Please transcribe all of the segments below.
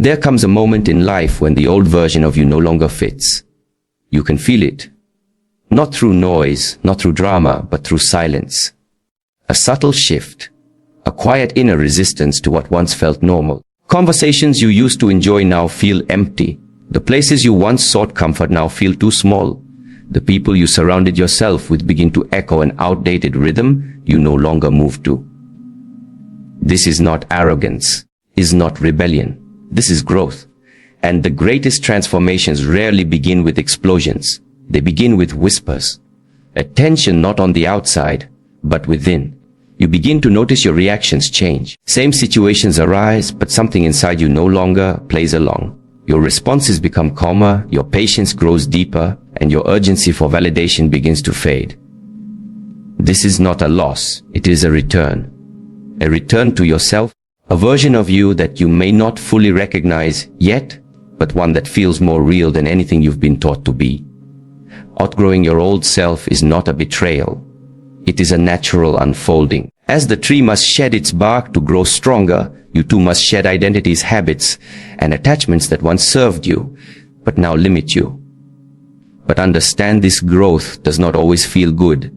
There comes a moment in life when the old version of you no longer fits. You can feel it. Not through noise, not through drama, but through silence. A subtle shift. A quiet inner resistance to what once felt normal. Conversations you used to enjoy now feel empty. The places you once sought comfort now feel too small. The people you surrounded yourself with begin to echo an outdated rhythm you no longer move to. This is not arrogance, is not rebellion. This is growth. And the greatest transformations rarely begin with explosions. They begin with whispers. A tension not on the outside, but within. You begin to notice your reactions change. Same situations arise, but something inside you no longer plays along. Your responses become calmer, your patience grows deeper, and your urgency for validation begins to fade. This is not a loss, it is a return. A return to yourself, a version of you that you may not fully recognize yet, but one that feels more real than anything you've been taught to be. Outgrowing your old self is not a betrayal. It is a natural unfolding. As the tree must shed its bark to grow stronger, you too must shed identities, habits, and attachments that once served you, but now limit you. But understand, this growth does not always feel good.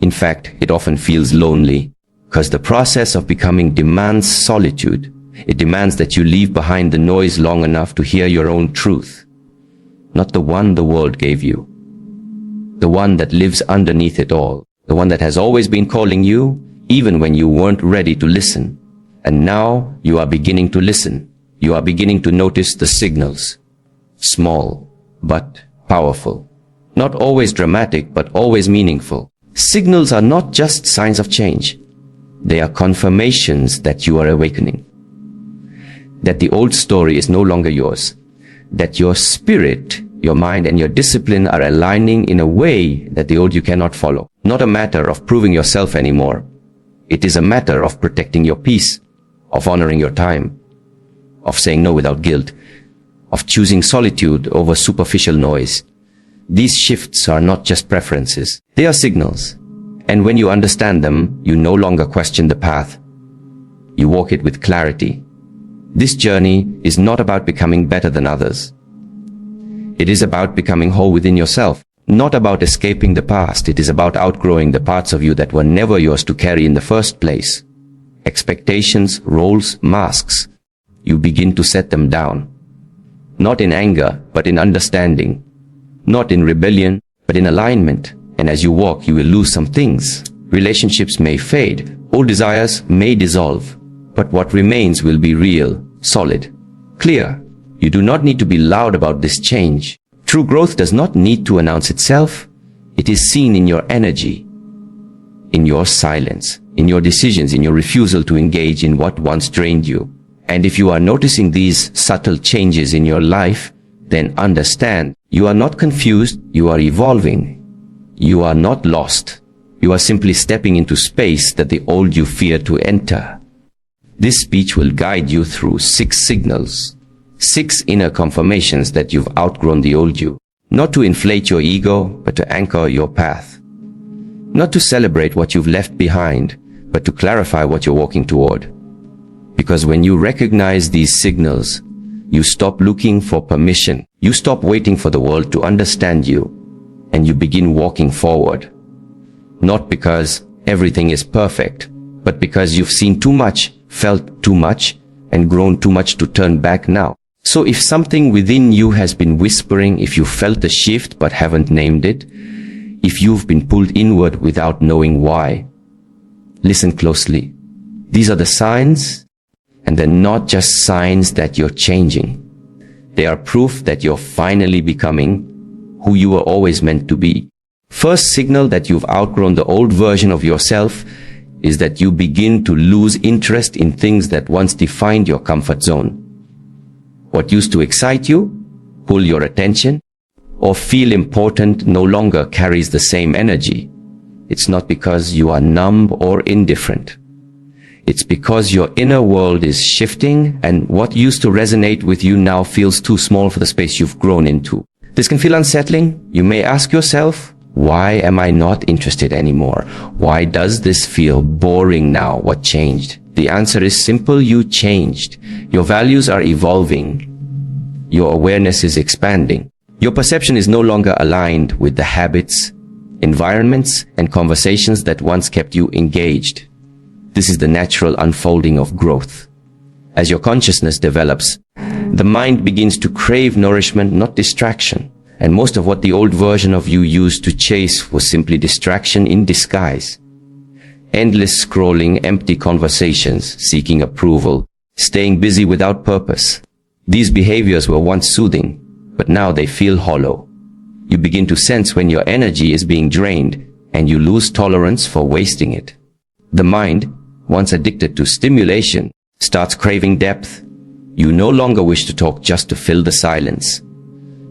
In fact, it often feels lonely, because the process of becoming demands solitude. It demands that you leave behind the noise long enough to hear your own truth, not the one the world gave you, the one that lives underneath it all, the one that has always been calling you, even when you weren't ready to listen. And now you are beginning to listen. You are beginning to notice the signals. Small, but powerful. Not always dramatic, but always meaningful. Signals are not just signs of change. They are confirmations that you are awakening. That the old story is no longer yours. That your spirit, your mind, and your discipline are aligning in a way that the old you cannot follow. Not a matter of proving yourself anymore. It is a matter of protecting your peace, of honoring your time, of saying no without guilt, of choosing solitude over superficial noise. These shifts are not just preferences. They are signals. And when you understand them, you no longer question the path. You walk it with clarity. This journey is not about becoming better than others. It is about becoming whole within yourself. Not about escaping the past. It is about outgrowing the parts of you that were never yours to carry in the first place. Expectations, roles, masks. You begin to set them down. Not in anger, but in understanding. Not in rebellion, but in alignment. And as you walk, you will lose some things. Relationships may fade. Old desires may dissolve. But what remains will be real, solid, clear. You do not need to be loud about this change. True growth does not need to announce itself. It is seen in your energy, in your silence, in your decisions, in your refusal to engage in what once drained you. And if you are noticing these subtle changes in your life, then understand, you are not confused, you are evolving. You are not lost. You are simply stepping into space that the old you feared to enter. This speech will guide you through 6 signals. 6 inner confirmations that you've outgrown the old you. Not to inflate your ego, but to anchor your path. Not to celebrate what you've left behind, but to clarify what you're walking toward. Because when you recognize these signals, you stop looking for permission. You stop waiting for the world to understand you, and you begin walking forward. Not because everything is perfect, but because you've seen too much, felt too much, and grown too much to turn back now. So if something within you has been whispering, if you felt a shift but haven't named it, if you've been pulled inward without knowing why, listen closely. These are the signs, and they're not just signs that you're changing. They are proof that you're finally becoming who you were always meant to be. First signal that you've outgrown the old version of yourself is that you begin to lose interest in things that once defined your comfort zone. What used to excite you, pull your attention, or feel important no longer carries the same energy. It's not because you are numb or indifferent. It's because your inner world is shifting, and what used to resonate with you now feels too small for the space you've grown into. This can feel unsettling. You may ask yourself, why am I not interested anymore? Why does this feel boring now? What changed? The answer is simple: you changed. Your values are evolving. Your awareness is expanding. Your perception is no longer aligned with the habits, environments, and conversations that once kept you engaged. This is the natural unfolding of growth. As your consciousness develops, the mind begins to crave nourishment, not distraction. And most of what the old version of you used to chase was simply distraction in disguise. Endless scrolling, empty conversations, seeking approval, staying busy without purpose. These behaviors were once soothing, but now they feel hollow. You begin to sense when your energy is being drained, and you lose tolerance for wasting it. The mind, once addicted to stimulation, starts craving depth. You no longer wish to talk just to fill the silence.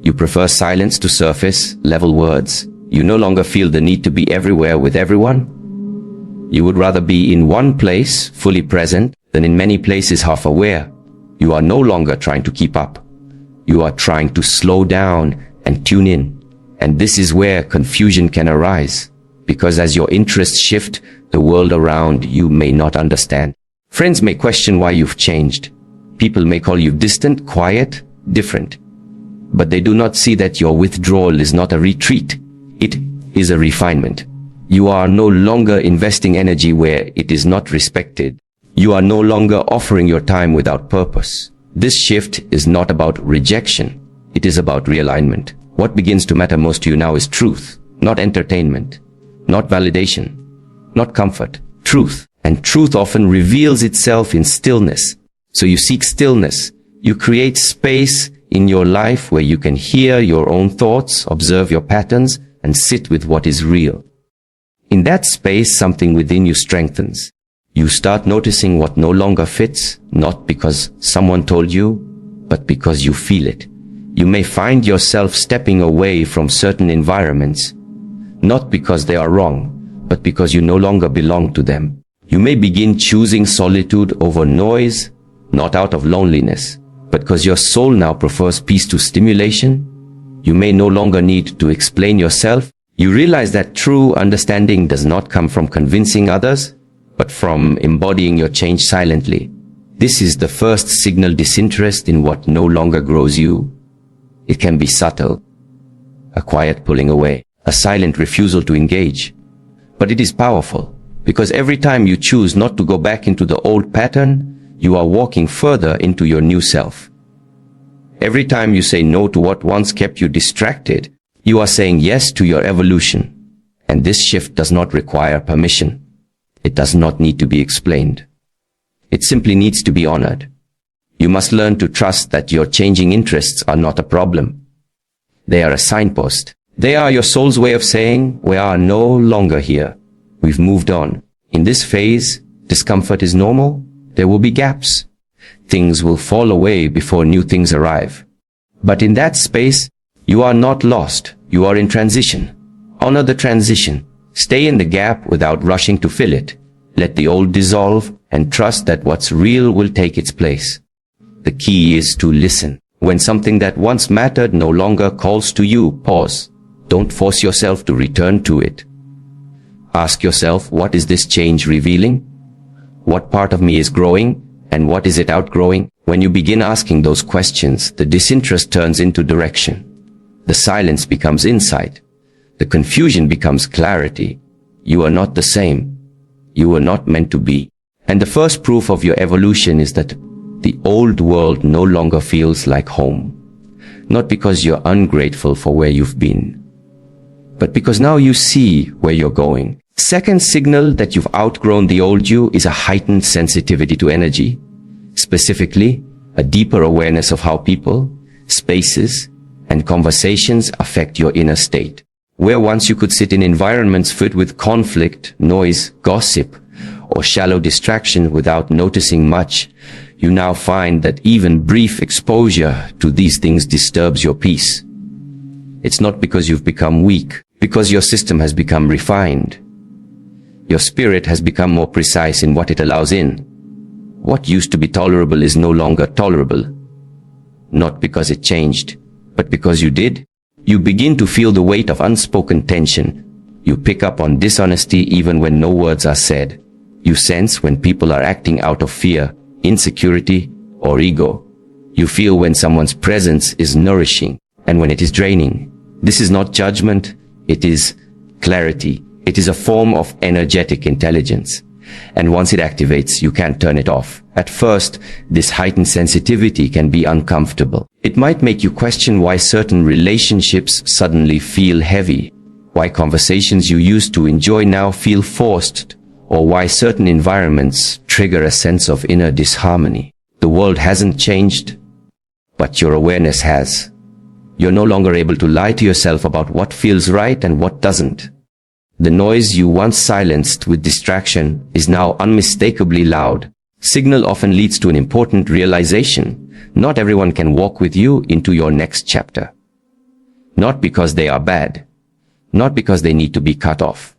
You prefer silence to surface level words. You no longer feel the need to be everywhere with everyone. You would rather be in one place, fully present, than in many places half aware. You are no longer trying to keep up. You are trying to slow down and tune in. And this is where confusion can arise, because as your interests shift, the world around you may not understand. Friends may question why you've changed. People may call you distant, quiet, different. But they do not see that your withdrawal is not a retreat. It is a refinement. You are no longer investing energy where it is not respected. You are no longer offering your time without purpose. This shift is not about rejection. It is about realignment. What begins to matter most to you now is truth, not entertainment, not validation, not comfort. Truth. And truth often reveals itself in stillness. So you seek stillness. You create space in your life where you can hear your own thoughts, observe your patterns, and sit with what is real. In that space, something within you strengthens. You start noticing what no longer fits, not because someone told you, but because you feel it. You may find yourself stepping away from certain environments, not because they are wrong, but because you no longer belong to them. You may begin choosing solitude over noise, not out of loneliness, but because your soul now prefers peace to stimulation. You may no longer need to explain yourself. You realize that true understanding does not come from convincing others, but from embodying your change silently. This is the first signal: disinterest in what no longer grows you. It can be subtle, a quiet pulling away, a silent refusal to engage. But it is powerful, because every time you choose not to go back into the old pattern, you are walking further into your new self. Every time you say no to what once kept you distracted, you are saying yes to your evolution. And this shift does not require permission. It does not need to be explained. It simply needs to be honored. You must learn to trust that your changing interests are not a problem. They are a signpost. They are your soul's way of saying, we are no longer here. We've moved on. In this phase, discomfort is normal. There will be gaps. Things will fall away before new things arrive. But in that space, you are not lost. You are in transition. Honor the transition. Stay in the gap without rushing to fill it. Let the old dissolve and trust that what's real will take its place. The key is to listen. When something that once mattered no longer calls to you, pause. Don't force yourself to return to it. Ask yourself, what is this change revealing? What part of me is growing, and what is it outgrowing? When you begin asking those questions, the disinterest turns into direction. The silence becomes insight. The confusion becomes clarity. You are not the same. You were not meant to be. And the first proof of your evolution is that the old world no longer feels like home. Not because you're ungrateful for where you've been, but because now you see where you're going. Second signal that you've outgrown the old you is a heightened sensitivity to energy. Specifically, a deeper awareness of how people, spaces, and conversations affect your inner state. Where once you could sit in environments filled with conflict, noise, gossip, or shallow distraction without noticing much, you now find that even brief exposure to these things disturbs your peace. It's not because you've become weak, because your system has become refined. Your spirit has become more precise in what it allows in. What used to be tolerable is no longer tolerable. Not because it changed, but because you did. You begin to feel the weight of unspoken tension. You pick up on dishonesty even when no words are said. You sense when people are acting out of fear, insecurity, or ego. You feel when someone's presence is nourishing and when it is draining. This is not judgment, it is clarity. It is a form of energetic intelligence. And once it activates, you can't turn it off. At first, this heightened sensitivity can be uncomfortable. It might make you question why certain relationships suddenly feel heavy, why conversations you used to enjoy now feel forced, or why certain environments trigger a sense of inner disharmony. The world hasn't changed, but your awareness has. You're no longer able to lie to yourself about what feels right and what doesn't. The noise you once silenced with distraction is now unmistakably loud. Signal often leads to an important realization. Not everyone can walk with you into your next chapter. Not because they are bad, not because they need to be cut off,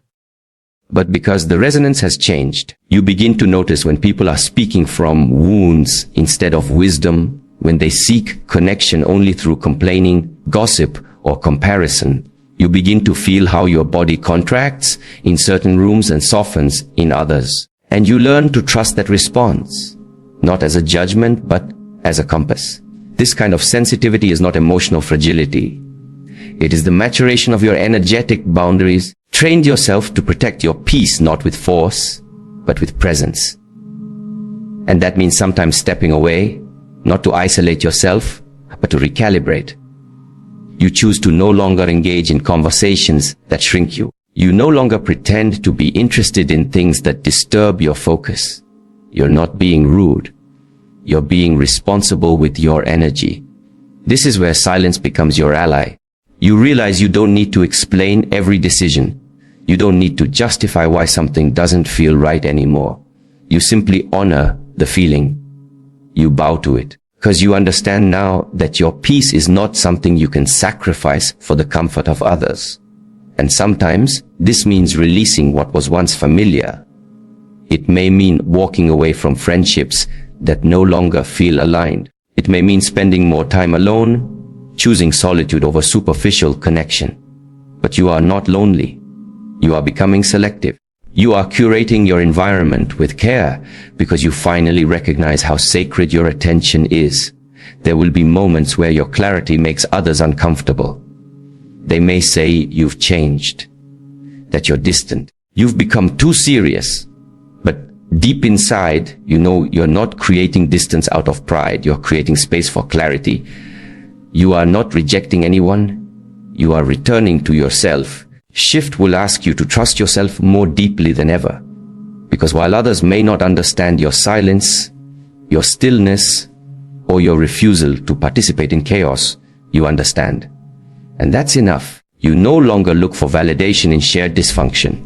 but because the resonance has changed. You begin to notice when people are speaking from wounds instead of wisdom, when they seek connection only through complaining, gossip, or comparison. You begin to feel how your body contracts in certain rooms and softens in others. And you learn to trust that response, not as a judgment, but as a compass. This kind of sensitivity is not emotional fragility. It is the maturation of your energetic boundaries. Trained yourself to protect your peace not with force, but with presence. And that means sometimes stepping away, not to isolate yourself, but to recalibrate. You choose to no longer engage in conversations that shrink you. You no longer pretend to be interested in things that disturb your focus. You're not being rude. You're being responsible with your energy. This is where silence becomes your ally. You realize you don't need to explain every decision. You don't need to justify why something doesn't feel right anymore. You simply honor the feeling. You bow to it. Because you understand now that your peace is not something you can sacrifice for the comfort of others. And sometimes this means releasing what was once familiar. It may mean walking away from friendships that no longer feel aligned. It may mean spending more time alone, choosing solitude over superficial connection. But you are not lonely. You are becoming selective. You are curating your environment with care because you finally recognize how sacred your attention is. There will be moments where your clarity makes others uncomfortable. They may say you've changed, that you're distant, you've become too serious. But deep inside, you know you're not creating distance out of pride. You're creating space for clarity. You are not rejecting anyone. You are returning to yourself. Shift will ask you to trust yourself more deeply than ever. Because while others may not understand your silence, your stillness, or your refusal to participate in chaos, you understand. And that's enough. You no longer look for validation in shared dysfunction.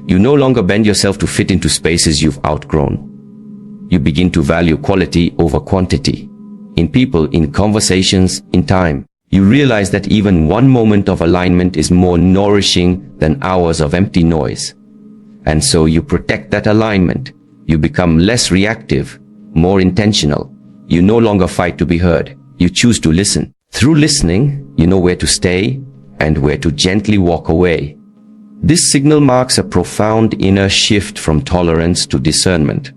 You no longer bend yourself to fit into spaces you've outgrown. You begin to value quality over quantity. In people, in conversations, in time. You realize that even one moment of alignment is more nourishing than hours of empty noise. And so you protect that alignment. You become less reactive, more intentional. You no longer fight to be heard. You choose to listen. Through listening, you know where to stay and where to gently walk away. This signal marks a profound inner shift from tolerance to discernment.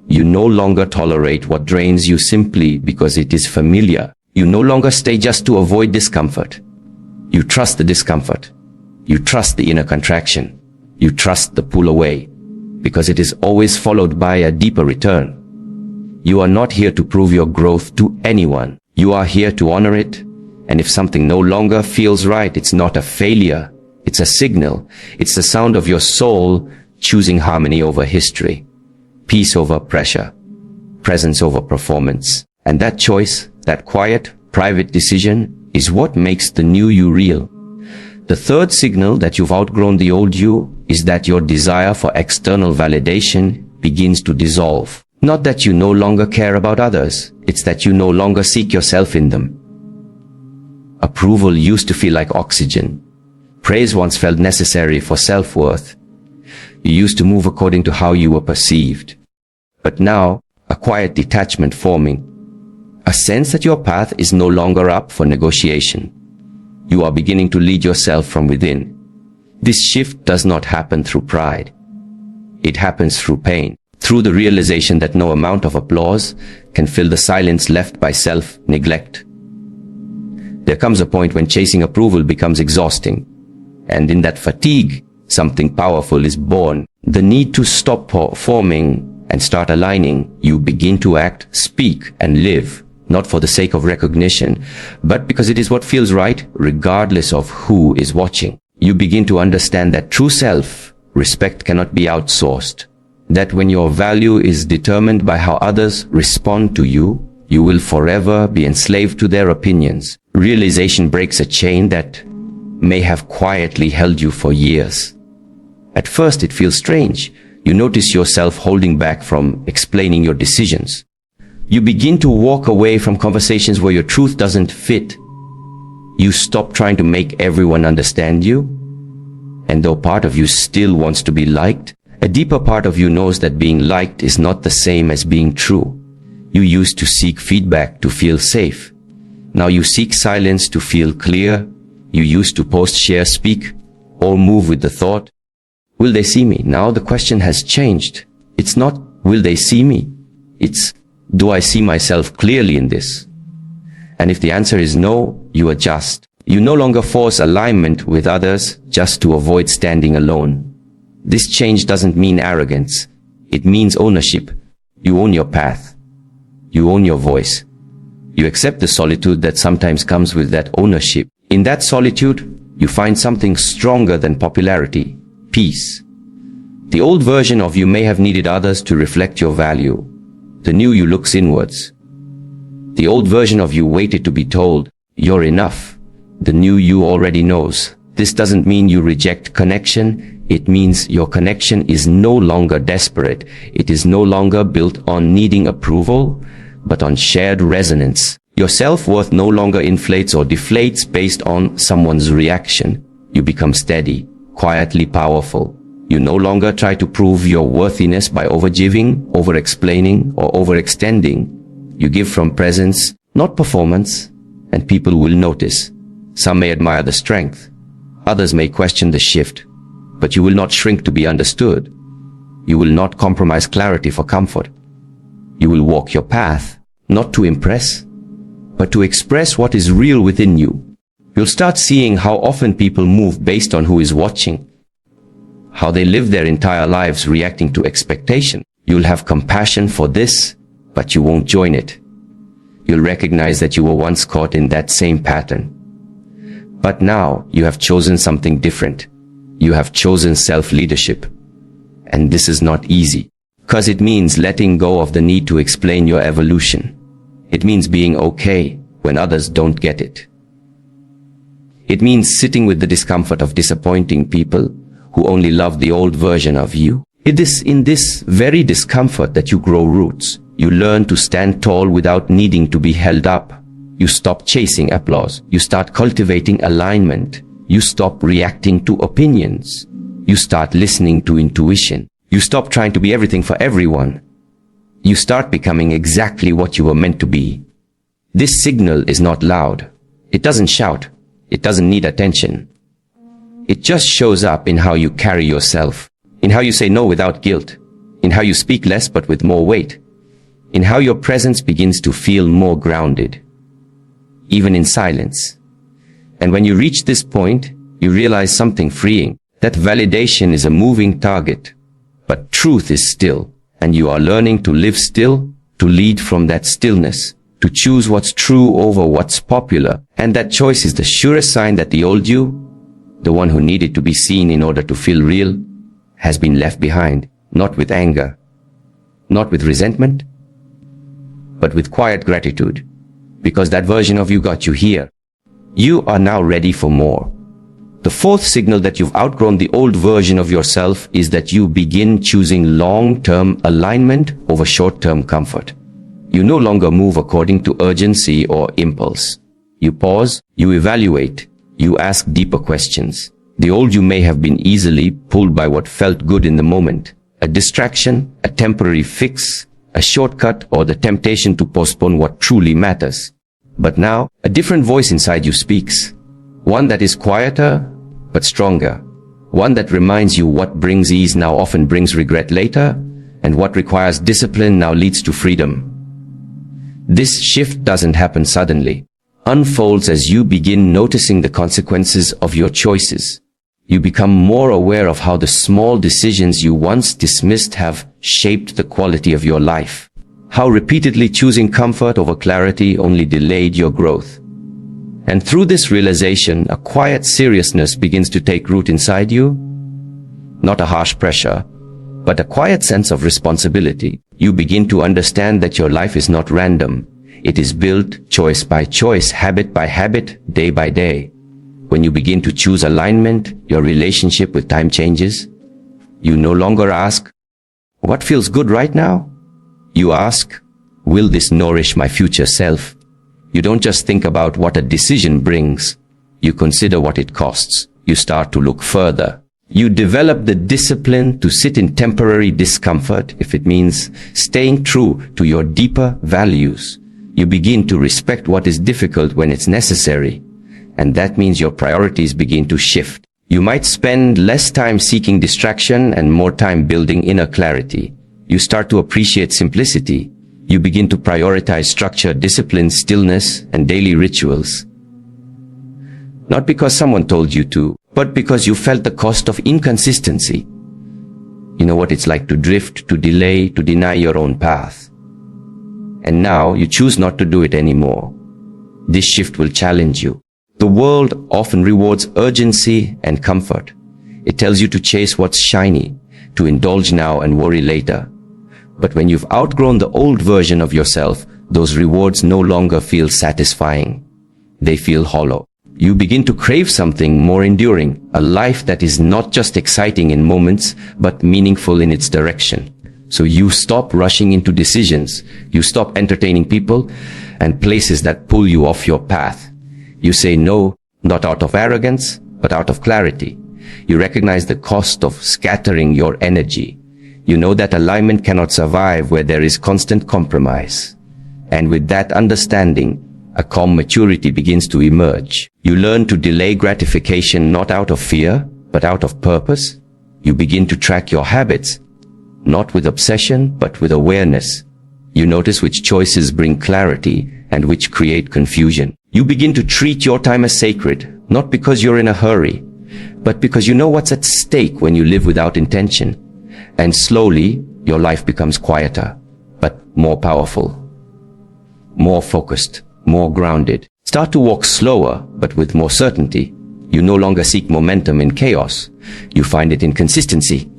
You no longer tolerate what drains you simply because it is familiar. You no longer stay just to avoid discomfort. You trust the discomfort. You trust the inner contraction. You trust the pull away, because it is always followed by a deeper return. You are not here to prove your growth to anyone. You are here to honor it. And if something no longer feels right, it's not a failure. It's a signal. It's the sound of your soul choosing harmony over history, peace over pressure, presence over performance. And that choice, that quiet, private decision, is what makes the new you real. The third signal that you've outgrown the old you is that your desire for external validation begins to dissolve. Not that you no longer care about others, it's that you no longer seek yourself in them. Approval used to feel like oxygen. Praise once felt necessary for self-worth. You used to move according to how you were perceived. But now, a quiet detachment forming, a sense that your path is no longer up for negotiation. You are beginning to lead yourself from within. This shift does not happen through pride. It happens through pain, through the realization that no amount of applause can fill the silence left by self-neglect. There comes a point when chasing approval becomes exhausting, and in that fatigue, something powerful is born. The need to stop performing and start aligning. You begin to act, speak, and live, not for the sake of recognition, but because it is what feels right, regardless of who is watching. You begin to understand that true self-respect cannot be outsourced, that when your value is determined by how others respond to you, you will forever be enslaved to their opinions. Realization breaks a chain that may have quietly held you for years. At first, it feels strange. You notice yourself holding back from explaining your decisions. You begin to walk away from conversations where your truth doesn't fit. You stop trying to make everyone understand you. And though part of you still wants to be liked, a deeper part of you knows that being liked is not the same as being true. You used to seek feedback to feel safe. Now you seek silence to feel clear. You used to post, share, speak, or move with the thought, will they see me? Now the question has changed. It's not, will they see me? It's, do I see myself clearly in this? And if the answer is no, you adjust. You no longer force alignment with others just to avoid standing alone. This change doesn't mean arrogance. It means ownership. You own your path. You own your voice. You accept the solitude that sometimes comes with that ownership. In that solitude, you find something stronger than popularity. Peace. The old version of you may have needed others to reflect your value. The new you looks inwards. The old version of you waited to be told, you're enough. The new you already knows. This doesn't mean you reject connection. It means your connection is no longer desperate. It is no longer built on needing approval, but on shared resonance. Your self-worth no longer inflates or deflates based on someone's reaction. You become steady, quietly powerful. You no longer try to prove your worthiness by overgiving, over-explaining, or overextending. You give from presence, not performance, and people will notice. Some may admire the strength. Others may question the shift, but you will not shrink to be understood. You will not compromise clarity for comfort. You will walk your path, not to impress, but to express what is real within you. You'll start seeing how often people move based on who is watching, how they live their entire lives reacting to expectation. You'll have compassion for this, but you won't join it. You'll recognize that you were once caught in that same pattern. But now you have chosen something different. You have chosen self-leadership. And this is not easy, because it means letting go of the need to explain your evolution. It means being okay when others don't get it. It means sitting with the discomfort of disappointing people who only love the old version of you. It is in this very discomfort that you grow roots. You learn to stand tall without needing to be held up. You stop chasing applause. You start cultivating alignment. You stop reacting to opinions. You start listening to intuition. You stop trying to be everything for everyone. You start becoming exactly what you were meant to be. This signal is not loud. It doesn't shout. It doesn't need attention. It just shows up in how you carry yourself, in how you say no without guilt, in how you speak less but with more weight, in how your presence begins to feel more grounded, even in silence. And when you reach this point, you realize something freeing, that validation is a moving target, but truth is still, and you are learning to live still, to lead from that stillness, to choose what's true over what's popular. And that choice is the surest sign that the old you, the one who needed to be seen in order to feel real, has been left behind, not with anger, not with resentment, but with quiet gratitude, because that version of you got you here. You are now ready for more. The fourth signal that you've outgrown the old version of yourself is that you begin choosing long-term alignment over short-term comfort. You no longer move according to urgency or impulse. You pause, you evaluate, you ask deeper questions. The old you may have been easily pulled by what felt good in the moment, a distraction, a temporary fix, a shortcut, or the temptation to postpone what truly matters. But now, a different voice inside you speaks. One that is quieter, but stronger. One that reminds you what brings ease now often brings regret later, and what requires discipline now leads to freedom. This shift doesn't happen suddenly. Unfolds as you begin noticing the consequences of your choices. You become more aware of how the small decisions you once dismissed have shaped the quality of your life. How repeatedly choosing comfort over clarity only delayed your growth. And through this realization, a quiet seriousness begins to take root inside you. Not a harsh pressure, but a quiet sense of responsibility. You begin to understand that your life is not random. It is built choice by choice, habit by habit, day by day. When you begin to choose alignment, your relationship with time changes. You no longer ask, what feels good right now? You ask, will this nourish my future self? You don't just think about what a decision brings. You consider what it costs. You start to look further. You develop the discipline to sit in temporary discomfort if it means staying true to your deeper values. You begin to respect what is difficult when it's necessary, and that means your priorities begin to shift. You might spend less time seeking distraction and more time building inner clarity. You start to appreciate simplicity. You begin to prioritize structure, discipline, stillness, and daily rituals. Not because someone told you to, but because you felt the cost of inconsistency. You know what it's like to drift, to delay, to deny your own path. And now you choose not to do it anymore. This shift will challenge you. The world often rewards urgency and comfort. It tells you to chase what's shiny, to indulge now and worry later. But when you've outgrown the old version of yourself, those rewards no longer feel satisfying. They feel hollow. You begin to crave something more enduring, a life that is not just exciting in moments, but meaningful in its direction. So you stop rushing into decisions. You stop entertaining people and places that pull you off your path. You say no, not out of arrogance, but out of clarity. You recognize the cost of scattering your energy. You know that alignment cannot survive where there is constant compromise. And with that understanding, a calm maturity begins to emerge. You learn to delay gratification not out of fear, but out of purpose. You begin to track your habits, not with obsession, but with awareness. You notice which choices bring clarity and which create confusion. You begin to treat your time as sacred, not because you're in a hurry, but because you know what's at stake when you live without intention. And slowly, your life becomes quieter, but more powerful, more focused, more grounded. Start to walk slower, but with more certainty. You no longer seek momentum in chaos. You find it in consistency.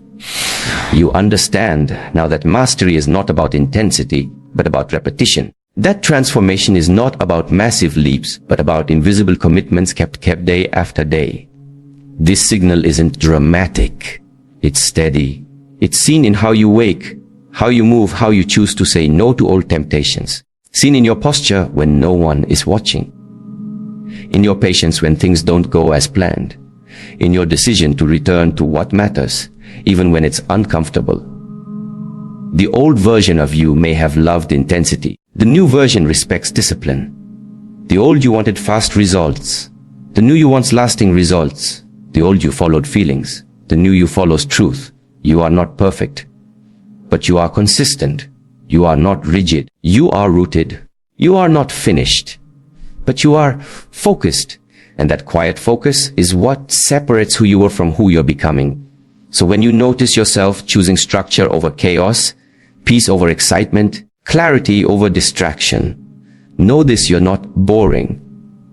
You understand now that mastery is not about intensity, but about repetition. That transformation is not about massive leaps, but about invisible commitments kept day after day. This signal isn't dramatic. It's steady. It's seen in how you wake, how you move, how you choose to say no to old temptations. Seen in your posture when no one is watching. In your patience when things don't go as planned. In your decision to return to what matters, even when it's uncomfortable. The old version of you may have loved intensity. The new version respects discipline. The old you wanted fast results. The new you wants lasting results. The old you followed feelings. The new you follows truth. You are not perfect, but you are consistent. You are not rigid. You are rooted. You are not finished, but you are focused. And that quiet focus is what separates who you were from who you're becoming. So when you notice yourself choosing structure over chaos, peace over excitement, clarity over distraction, know this: you're not boring.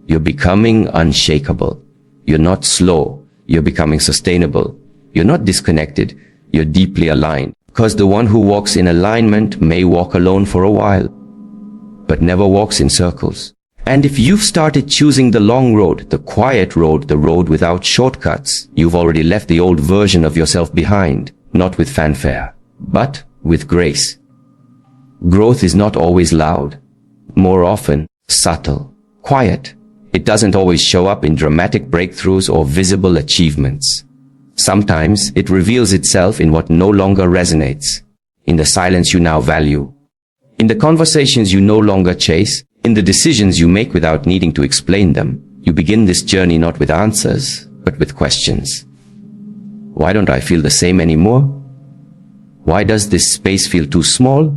You're becoming unshakable. You're not slow. You're becoming sustainable. You're not disconnected. You're deeply aligned. Because the one who walks in alignment may walk alone for a while, but never walks in circles. And if you've started choosing the long road, the quiet road, the road without shortcuts, you've already left the old version of yourself behind, not with fanfare, but with grace. Growth is not always loud, more often subtle, quiet. It doesn't always show up in dramatic breakthroughs or visible achievements. Sometimes it reveals itself in what no longer resonates, in the silence you now value, in the conversations you no longer chase, in the decisions you make without needing to explain them. You begin this journey not with answers, but with questions. Why don't I feel the same anymore? Why does this space feel too small?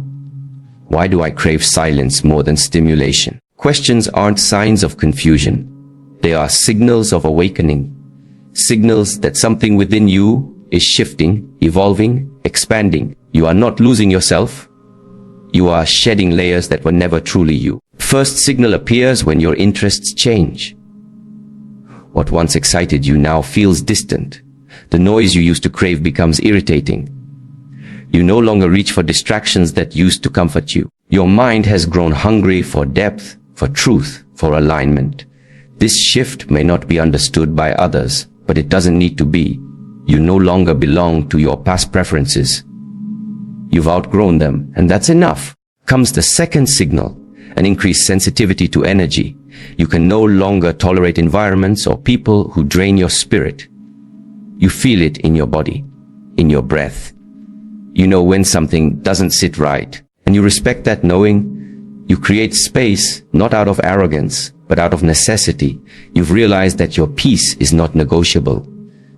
Why do I crave silence more than stimulation? Questions aren't signs of confusion. They are signals of awakening. Signals that something within you is shifting, evolving, expanding. You are not losing yourself. You are shedding layers that were never truly you. First signal appears when your interests change. What once excited you now feels distant. The noise you used to crave becomes irritating. You no longer reach for distractions that used to comfort you. Your mind has grown hungry for depth, for truth, for alignment. This shift may not be understood by others, but it doesn't need to be. You no longer belong to your past preferences. You've outgrown them, and that's enough. Comes the second signal, an increased sensitivity to energy. You can no longer tolerate environments or people who drain your spirit. You feel it in your body, in your breath. You know when something doesn't sit right, and you respect that knowing. You create space, not out of arrogance, but out of necessity. You've realized that your peace is not negotiable,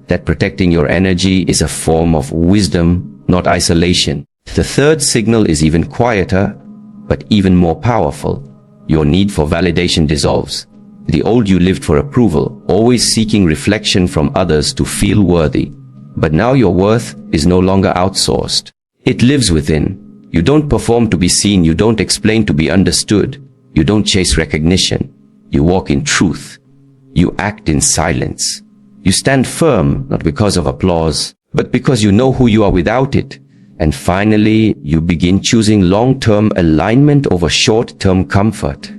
that protecting your energy is a form of wisdom, not isolation. The third signal is even quieter, but even more powerful. Your need for validation dissolves. The old you lived for approval, always seeking reflection from others to feel worthy. But now your worth is no longer outsourced. It lives within. You don't perform to be seen. You don't explain to be understood. You don't chase recognition. You walk in truth. You act in silence. You stand firm, not because of applause, but because you know who you are without it. And finally, you begin choosing long-term alignment over short-term comfort.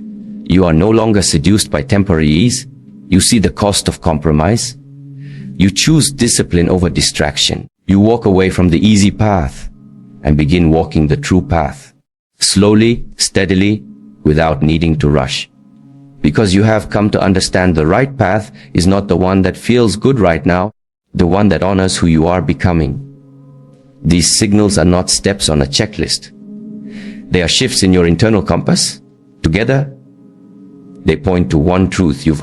You are no longer seduced by temporary ease. You see the cost of compromise. You choose discipline over distraction. You walk away from the easy path and begin walking the true path. Slowly, steadily, without needing to rush. Because you have come to understand the right path is not the one that feels good right now, the one that honors who you are becoming. These signals are not steps on a checklist. They are shifts in your internal compass. Together, they point to one truth: you've